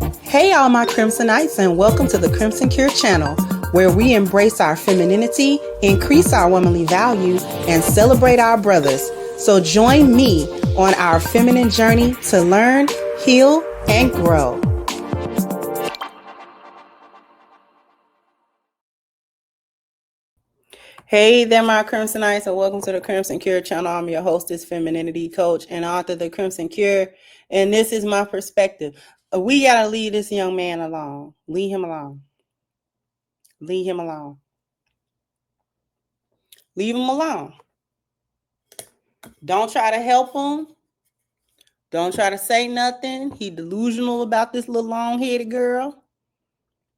Hey, all my Crimsonites, and welcome to the Crimson Cure channel, where we embrace our femininity, increase our womanly value, and celebrate our brothers. So join me on our feminine journey to learn, heal, and grow. Hey there, my Crimsonites, and welcome to the Crimson Cure channel. I'm your hostess, femininity coach, and author of the Crimson Cure, and this is my perspective. We gotta leave this young man alone. Leave him alone. Leave him alone. Leave him alone. Don't try to help him. Don't try to say nothing. He delusional about this little long-headed girl.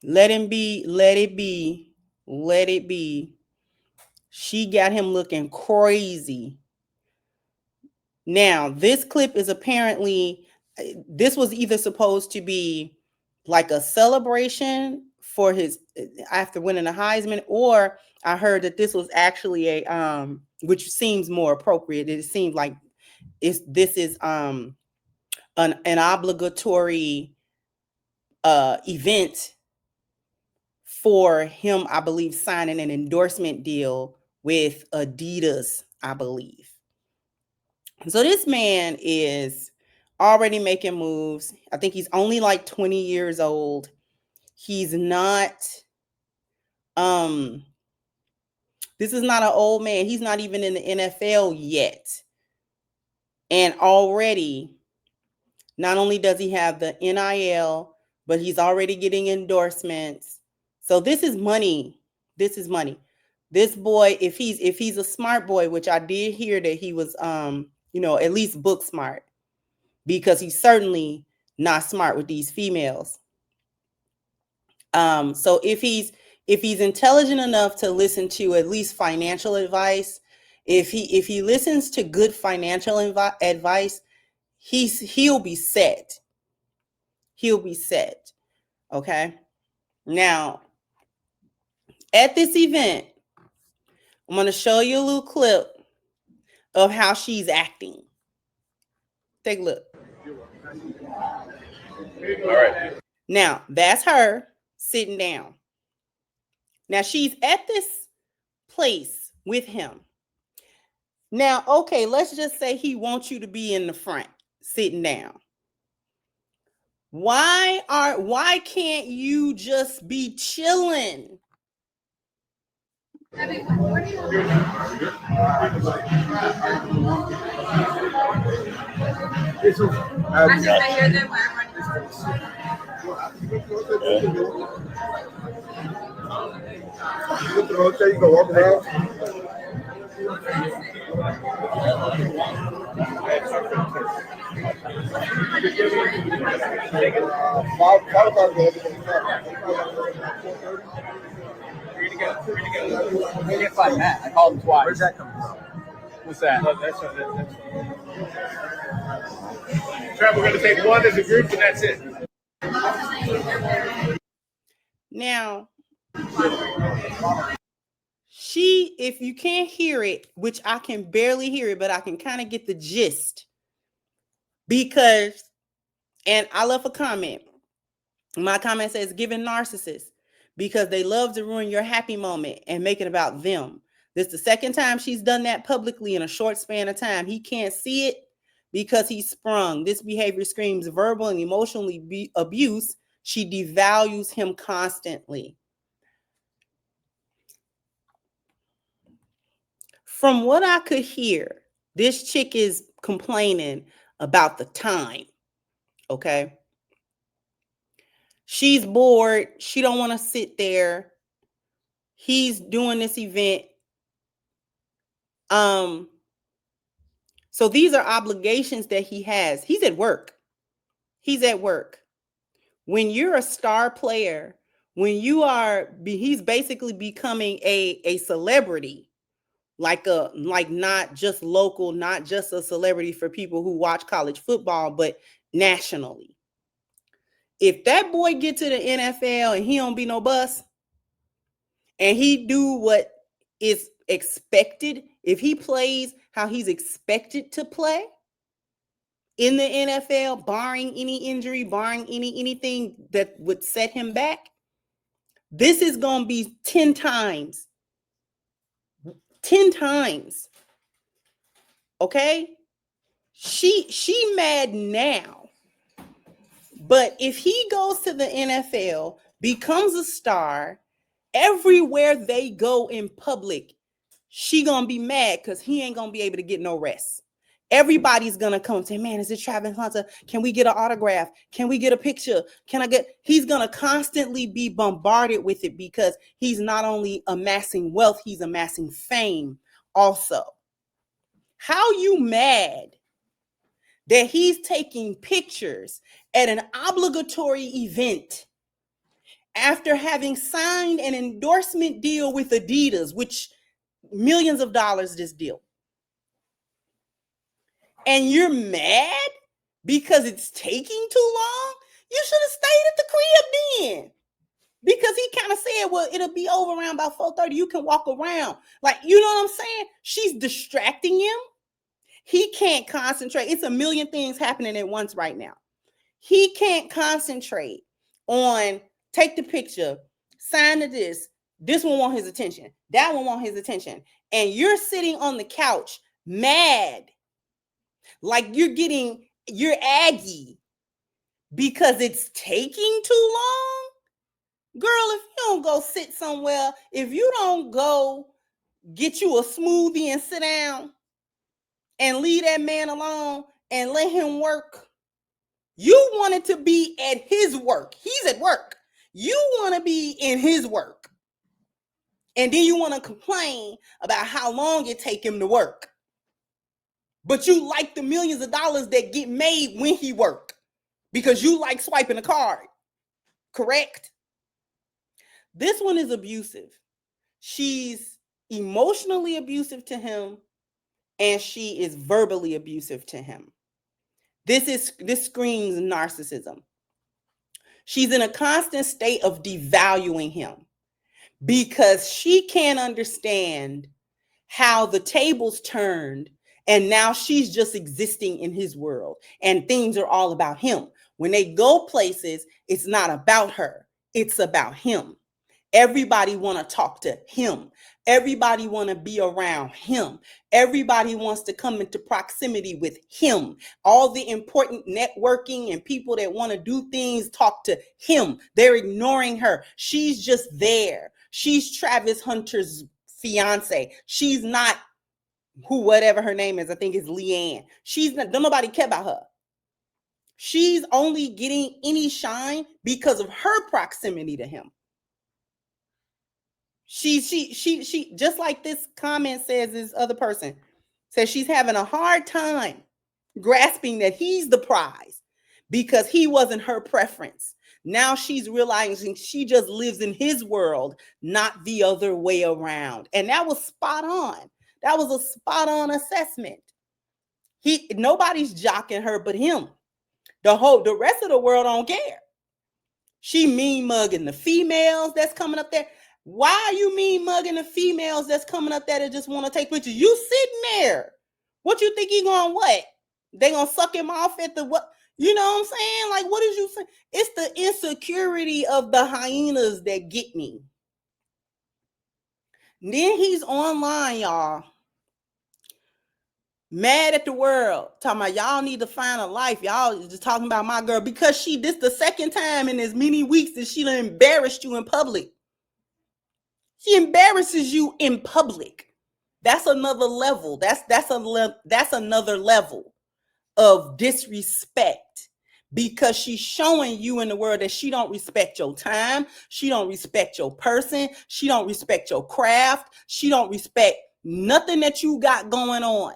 Let him be. Let it be. Let it be. She got him looking crazy. Now, this clip is apparently, this was either supposed to be like a celebration for his, after winning a Heisman, or I heard that this was actually a, which seems more appropriate. It seems like this is an obligatory event for him, I believe, signing an endorsement deal with Adidas, I believe. So this man is already making moves. I think he's only like 20 years old. He's not, this is not an old man. He's not even in the NFL yet. And already, not only does he have the NIL, but he's already getting endorsements. So this is money. This is money. This boy, if he's a smart boy, which I did hear that he was, at least book smart, because he's certainly not smart with these females. So if he's intelligent enough to listen to at least financial advice, if he listens to good financial advice, he'll be set. He'll be set. Okay. Now, at this event, I'm going to show you a little clip of how she's acting. Take a look. All right. Now, that's her sitting down. Now, she's at this place with him. Now, okay, let's just say he wants you to be in the front, sitting down. Why can't you just be chilling? I'm just here then you go walk around. I called him twice. Where's that coming from? What's that? That's Trev, we're going to take one as a group, and that's it. Now, if you can't hear it, which I can barely hear it, but I can kind of get the gist, because, and I left a comment. My comment says, giving narcissists, because they love to ruin your happy moment and make it about them. This is the second time she's done that publicly in a short span of time. He can't see it because he's sprung. This behavior screams verbal and emotional abuse. She devalues him constantly. From what I could hear, this chick is complaining about the time, okay? She's bored. She don't want to sit there. He's doing this event. So these are obligations that he has. He's at work. He's at work. When you're a star player, he's basically becoming a celebrity, like not just local, not just a celebrity for people who watch college football, but nationally. If that boy get to the NFL and he don't be no bust, and he do what is expected, if he plays how he's expected to play, in the NFL, barring any injury, barring anything that would set him back, this is going to be 10 times. 10 times. Okay? She mad now. But if he goes to the NFL, becomes a star, everywhere they go in public, she going to be mad because he ain't going to be able to get no rest. Everybody's going to come and say, man, is it Travis Hunter? Can we get an autograph? Can we get a picture? He's going to constantly be bombarded with it because he's not only amassing wealth, he's amassing fame also. How you mad that he's taking pictures at an obligatory event after having signed an endorsement deal with Adidas, which millions of dollars this deal? And you're mad because it's taking too long? You should have stayed at the crib then. Because he kind of said, well, it'll be over around about 4:30. You can walk around. Like, you know what I'm saying? She's distracting him. He can't concentrate. It's a million things happening at once right now. He can't concentrate on take the picture, sign to this. This one want his attention. That one want his attention. And you're sitting on the couch mad. Like you're aggy because it's taking too long. Girl, if you don't go sit somewhere, if you don't go get you a smoothie and sit down and leave that man alone and let him work, you wanted to be at his work. He's at work. You want to be in his work. And then you want to complain about how long it take him to work. But you like the millions of dollars that get made when he work because you like swiping a card. Correct? This one is abusive. She's emotionally abusive to him and she is verbally abusive to him. This screams narcissism. She's in a constant state of devaluing him because she can't understand how the tables turned and now she's just existing in his world and things are all about him. When they go places, it's not about her. It's about him. Everybody want to talk to him. Everybody want to be around him. Everybody wants to come into proximity with him. All the important networking and people that want to do things talk to him. They're ignoring her. She's just there. She's Travis Hunter's fiance. She's not whatever her name is. I think it's Leanne. She's not, nobody care about her. She's only getting any shine because of her proximity to him. She just like this comment says, this other person says she's having a hard time grasping that he's the prize because he wasn't her preference. Now she's realizing she just lives in his world, not the other way around. And that was spot on. That was a spot on assessment. Nobody's jocking her but him. The rest of the world don't care. She mean mugging the females that's coming up there. Why are you mean mugging the females that's coming up there that just want to take pictures? You sitting there. What you think he gonna what? They gonna suck him off at the what? You know what I'm saying? Like, what is you saying? It's the insecurity of the hyenas that get me. And then he's online, y'all. Mad at the world. Talking about y'all need to find a life. Y'all just talking about my girl because this the second time in as many weeks that she done embarrassed you in public. She embarrasses you in public. That's another level. That's another level of disrespect because she's showing you in the world that she don't respect your time. She don't respect your person. She don't respect your craft. She don't respect nothing that you got going on.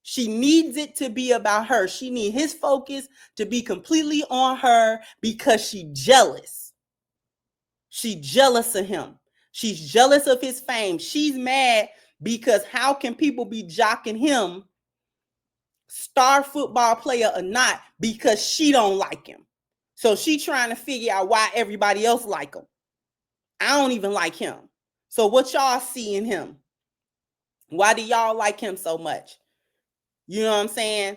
She needs it to be about her. She needs his focus to be completely on her because she's jealous. She's jealous of him. She's jealous of his fame. She's mad because how can people be jocking him, star football player or not, because she don't like him. So she trying to figure out why everybody else like him. I don't even like him. So what y'all see in him? Why do y'all like him so much? You know what I'm saying?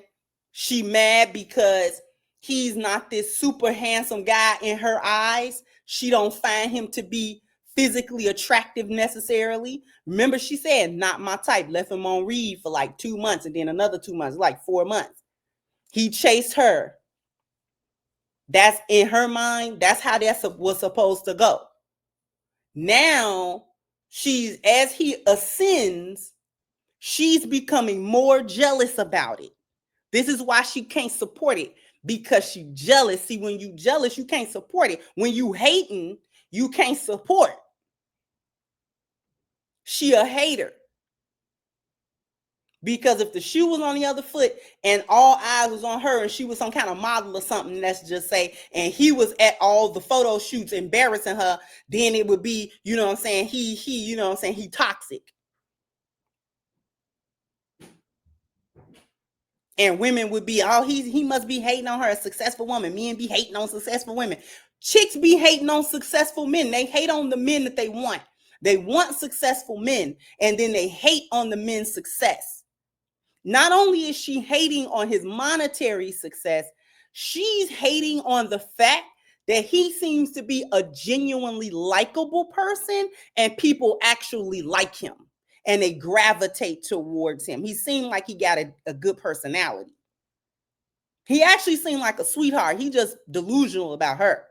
She mad because he's not this super handsome guy in her eyes. She don't find him to be physically attractive necessarily. Remember, she said, not my type. Left him on read for like 2 months and then another 2 months, like 4 months. He chased her. That's in her mind. That's how that was supposed to go. Now, as he ascends, she's becoming more jealous about it. This is why she can't support it, because she's jealous. See, when you jealous, you can't support it. When you hating, you can't support. She a hater. Because if the shoe was on the other foot and all eyes was on her and she was some kind of model or something, let's just say, and he was at all the photo shoots embarrassing her, then it would be, you know what I'm saying, he toxic. And women would be, oh, he must be hating on her, a successful woman. Men be hating on successful women. Chicks be hating on successful men. They hate on the men that they want. They want successful men, and then they hate on the men's success. Not only is she hating on his monetary success, she's hating on the fact that he seems to be a genuinely likable person and people actually like him and they gravitate towards him. He seemed like he got a good personality. He actually seemed like a sweetheart. He just delusional about her.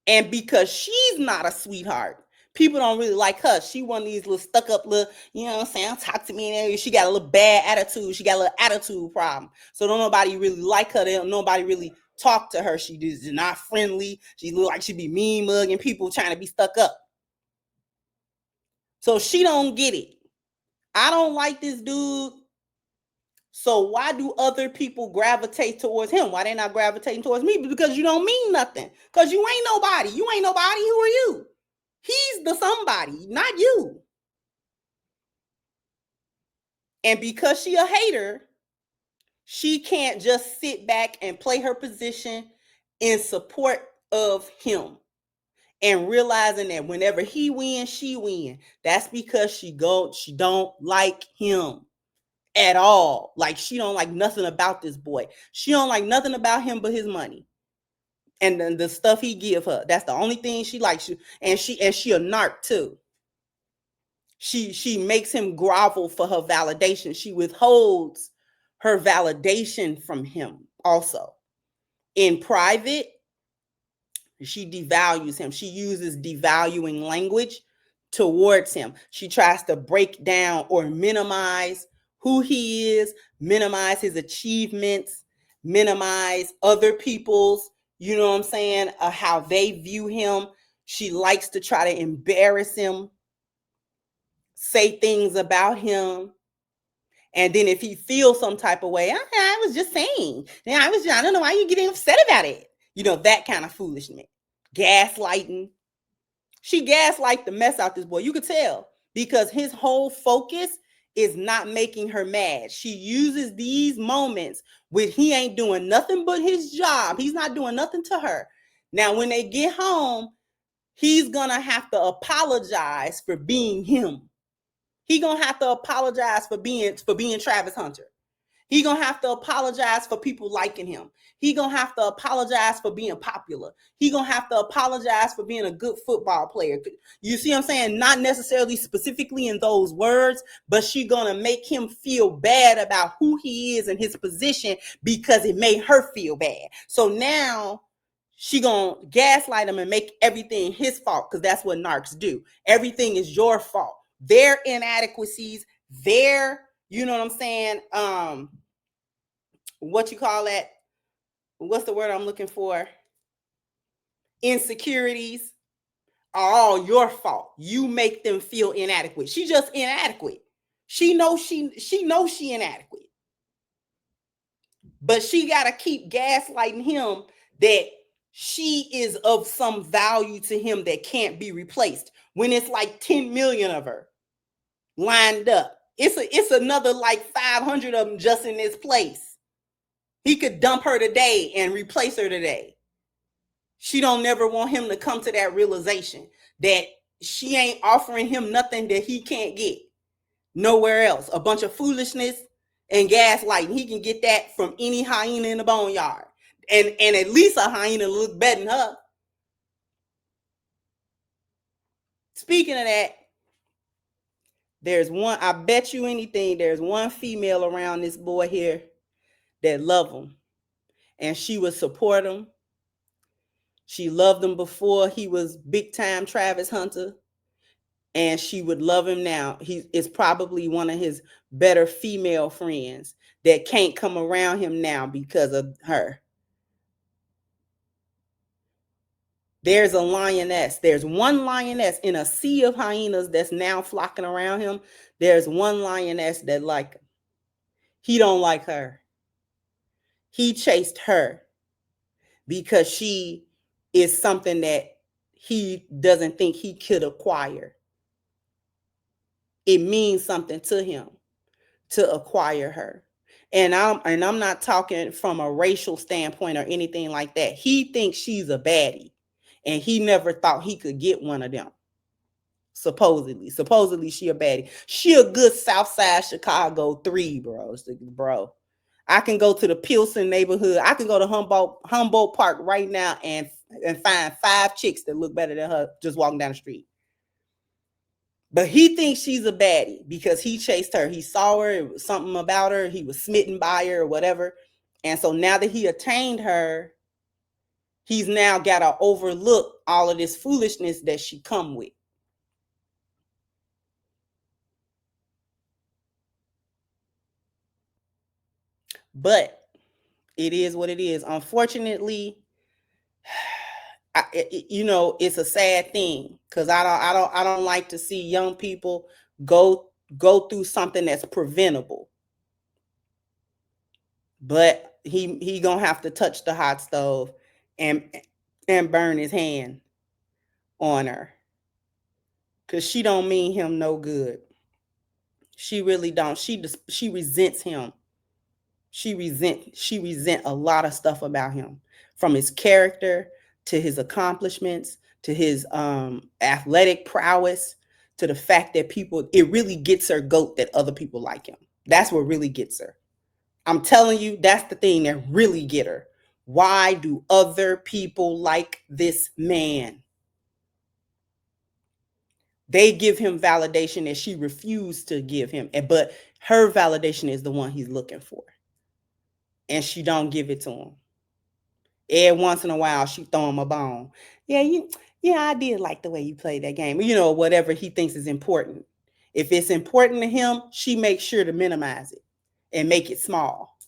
And because she's not a sweetheart, people don't really like her. She one of these little stuck up little, you know what I'm saying, talk to me. And she got a little bad attitude. She got a little attitude problem. So don't nobody really like her. Nobody really talk to her. She is not friendly. She look like she be mean mugging people trying to be stuck up. So she don't get it. I don't like this dude. So why do other people gravitate towards him? Why they not gravitating towards me? Because you don't mean nothing. Because you ain't nobody. You ain't nobody. Who are you? He's the somebody, not you. And because she a hater, she can't just sit back and play her position in support of him. And realizing that whenever he wins, she wins. That's because she don't like him at all. Like, she don't like nothing about this boy. She don't like nothing about him but his money. And then the stuff he give her. That's the only thing she likes. And she a narc too. She makes him grovel for her validation. She withholds her validation from him also. In private, she devalues him. She uses devaluing language towards him. She tries to break down or minimize who he is, minimize his achievements, minimize other people's, you know what I'm saying, how they view him. She likes to try to embarrass him, say things about him. And then if he feels some type of way, I was just saying, I don't know why you're getting upset about it. You know, that kind of foolishness. Gaslighting. She gaslight the mess out this boy. You could tell, because his whole focus is not making her mad. She uses these moments when he ain't doing nothing but his job. He's not doing nothing to her. Now, when they get home, he's gonna have to apologize for being him. He gonna have to apologize for being Travis Hunter. He gonna have to apologize for people liking him. He gonna have to apologize for being popular. He gonna have to apologize for being a good football player. You see what I'm saying? Not necessarily specifically in those words, but she gonna make him feel bad about who he is and his position because it made her feel bad. So now she gonna gaslight him and make everything his fault, because that's what narcs do. Everything is your fault. Their inadequacies, their, you know what I'm saying, what you call that? What's the word I'm looking for? Insecurities are all your fault. You make them feel inadequate. She just inadequate. She knows she inadequate. But she got to keep gaslighting him that she is of some value to him that can't be replaced, when it's like 10 million of her lined up. It's another like 500 of them just in this place. He could dump her today and replace her today. She don't never want him to come to that realization that she ain't offering him nothing that he can't get. nowhere else. A bunch of foolishness and gaslighting. He can get that from any hyena in the boneyard. And at least a hyena look better than her. Speaking of that, there's one, I bet you anything, there's one female around this boy here that love him. And she would support him. She loved him before he was big time Travis Hunter. And she would love him now. He is probably one of his better female friends that can't come around him now because of her. There's a lioness. There's one lioness in a sea of hyenas that's now flocking around him. There's one lioness that like him. He don't like her. He chased her because she is something that he doesn't think he could acquire. It means something to him to acquire her. And I'm not talking from a racial standpoint or anything like that. He thinks she's a baddie. And he never thought he could get one of them. Supposedly she a baddie. She a good Southside Chicago 3, bro. I can go to the Pilsen neighborhood. I can go to Humboldt Park right now and find 5 chicks that look better than her just walking down the street. But he thinks she's a baddie because he chased her. He saw her, it was something about her. He was smitten by her or whatever. And so now that he attained her, he's now got to overlook all of this foolishness that she come with. But it is what it is. Unfortunately, it's a sad thing because I don't like to see young people go through something that's preventable. But he gonna have to touch the hot stove and burn his hand on her because she don't mean him no good. She really don't. She resents him. She resent a lot of stuff about him, from his character to his accomplishments to his athletic prowess to the fact that it really gets her goat that other people like him. That's what really gets her. I'm telling you, that's the thing that really get her. Why do other people like this man? They give him validation that she refused to give him, but her validation is the one he's looking for. And she don't give it to him. Every once in a while, she throw him a bone. Yeah, I did like the way you played that game. Whatever he thinks is important. If it's important to him, she makes sure to minimize it and make it small.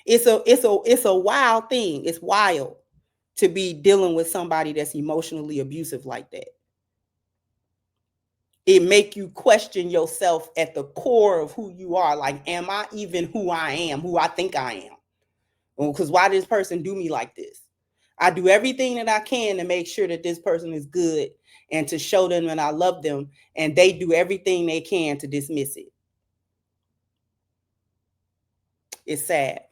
It's a wild thing. It's wild to be dealing with somebody that's emotionally abusive like that. It make you question yourself at the core of who you are. Like, am I even who I am, who I think I am? Because why did this person do me like this? I do everything that I can to make sure that this person is good and to show them that I love them, and they do everything they can to dismiss it. It's sad.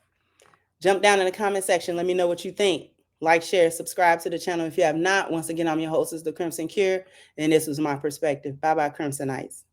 Jump down in the comment section. Let me know what you think. Like, share, subscribe to the channel if you have not. Once again, I'm your hostess, The Crimson Cure, and this was my perspective. Bye-bye, Crimsonites.